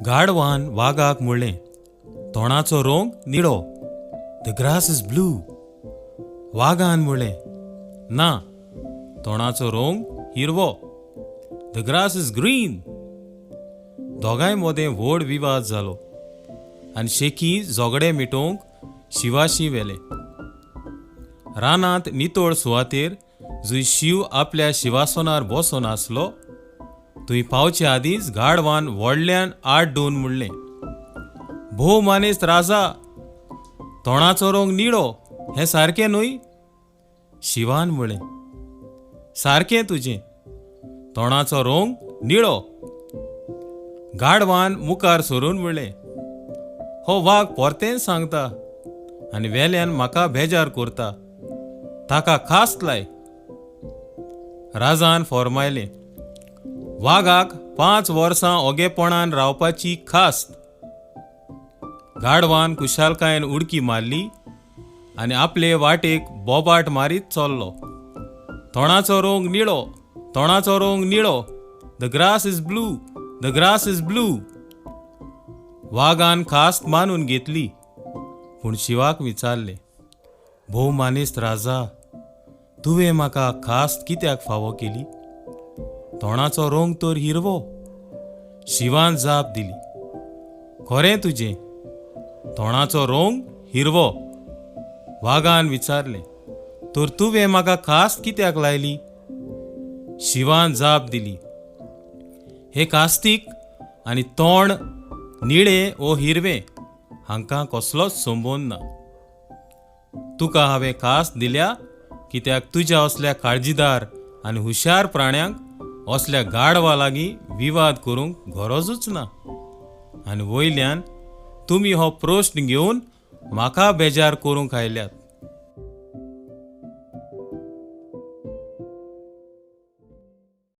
गाढवान वाघाक म्हणलें, तोंडाचो रंग निळो. The grass is blue. वाघान म्हणलें, ना, तोंडाचो रंग हिरवो. The grass is green. दोगांय मदें व्हड विवाद जालो आनी शेकी झगडे मिटोवंक शिवाशी व्हेले. रानांत नितळ सुवातेर जंय शिव आपल्या शिवासनार बसून आसलो थंय पावचे आदींच गाढवान व्हडल्यान आड दोन म्हणलें, भोव मानेस्त राजा, तोंडाचो रंग निळो हें सारकें न्हय? शिवान म्हणलें, सारकें तुजें, तोंडाचो रंग निळो. गाढवान मुखार सरून म्हणलें, हो वाघ परतेंच सांगता आनी वेल्यान म्हाका बेजार करता. ताका खास्त लाय. राजान फॉर्मायलें, वाघाक 5 वर्सां ओगेपणान रावपाची खास्त. गाढवान कुशालकायेन उडकी मारली आनी आपले वाटेक बोबाट मारीत चल्लो. तोंडाचो रंग निळो, तोंडाचो रंग निळो. The grass is blue, the grass is blue. वाघान खास्त मानून घेतली, पूण शिवाक विचारलें, भोव मानेस्त राजा, तुवें म्हाका खास्त कित्याक फावो केली? तोंडाचो रंग तर हिरवो. शिवान जाप दिली, खरें तुजें, तोंडाचो रंग हिरवो. वाघान विचारलें, तर तुवें म्हाका खास्त कित्याक लायली? शिवान जाप दिली, हे कास्तीक आनी तोंड निळें वो हिरवें हांकां कसलोच संबंद ना. तुका हांवें खास्त दिल्या कित्याक तुज्या असल्या काळजीदार आनी हुशार प्राण्यांक असल्या गाढवा लागीं विवाद करूंक गरजूच ना. आनी वयल्यान तुमी हो प्रश्न घेवन म्हाका बेजार करूंक आयल्यात.